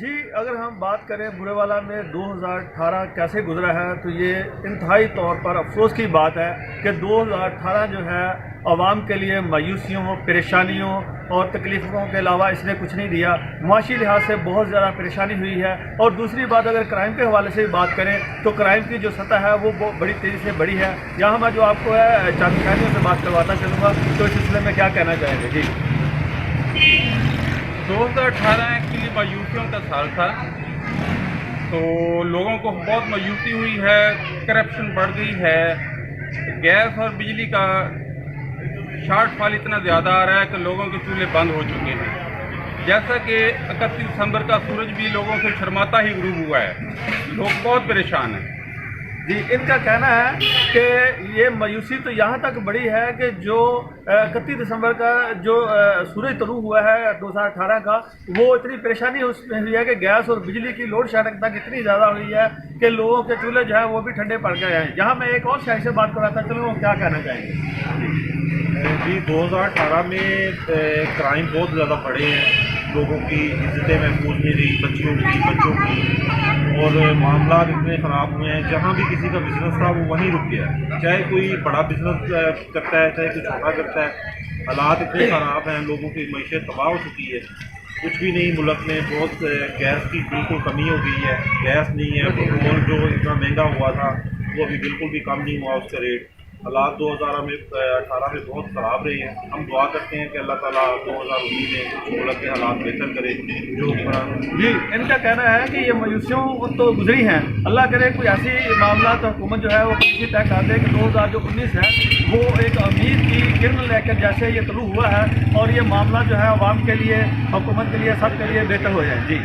جی اگر ہم بات کریں برے والا میں 2018 کیسے گزرا ہے تو یہ انتہائی طور پر افسوس کی بات ہے کہ 2018 جو ہے عوام کے لیے مایوسیوں، پریشانیوں اور تکلیفوں کے علاوہ اس نے کچھ نہیں دیا۔ معاشی لحاظ سے بہت زیادہ پریشانی ہوئی ہے، اور دوسری بات اگر کرائم کے حوالے سے بات کریں تو کرائم کی جو سطح ہے وہ بڑی تیزی سے بڑھی ہے۔ یہاں میں جو آپ کو ہے چند شہریوں سے بات کرواتا چلوں گا تو اس سلسلے میں کیا کہنا چاہیں گے؟ جی 2018 ایکچولی مایوسیوں کا سال تھا، تو لوگوں کو بہت مایوسی ہوئی ہے، کرپشن بڑھ گئی ہے، گیس اور بجلی کا شارٹ فال اتنا زیادہ آ رہا ہے کہ لوگوں کے چولہے بند ہو چکے ہیں۔ جیسا کہ 31 دسمبر کا سورج بھی لوگوں سے شرماتا ہی غروب ہوا ہے، لوگ بہت پریشان ہیں۔ جی ان کا کہنا ہے کہ یہ مایوسی تو یہاں تک بڑی ہے کہ جو 31 دسمبر کا جو سورج طلوع ہوا ہے 2018 کا، وہ اتنی پریشانی اس میں ہوئی ہے کہ گیس اور بجلی کی لوڈ شیڈنگ تک اتنی زیادہ ہوئی ہے کہ لوگوں کے چولہے جو ہیں وہ بھی ٹھنڈے پڑ گئے ہیں۔ یہاں میں ایک اور شہری سے بات کراتا چلوں، وہ کیا کہنا چاہیں گے؟ جی 2018 میں کرائم بہت زیادہ بڑھے ہیں، لوگوں کی عزتیں محفوظ نہیں رہی، بچوں کی، اور معاملات اتنے خراب ہوئے ہیں۔ جہاں بھی کسی کا بزنس تھا وہ وہیں رک گیا، چاہے کوئی بڑا بزنس کرتا ہے چاہے کوئی چھوٹا کرتا ہے۔ حالات اتنے خراب ہیں، لوگوں کی معیشت تباہ ہو چکی ہے، کچھ بھی نہیں ملک میں۔ بہت گیس کی بالکل کمی ہو گئی ہے، گیس نہیں ہے، پیٹرول جو اتنا مہنگا ہوا تھا وہ ابھی بالکل بھی کم نہیں ہوا اس کا ریٹ۔ حالات 2018 میں بہت خراب رہے ہیں۔ ہم دعا کرتے ہیں کہ اللہ تعالیٰ 2019 میں ملک کے حالات بہتر کرے جو جی ان کا کہنا ہے کہ یہ مایوسیوں تو گزری ہیں، اللہ کرے کوئی ایسی معاملات حکومت جو ہے وہ کسی طے کر دے کہ 2019 ہے وہ ایک امید کی کرن لے کر جیسے یہ طلوع ہوا ہے، اور یہ معاملہ جو ہے عوام کے لیے، حکومت کے لیے، سب کے لیے بہتر ہو جائے۔ جی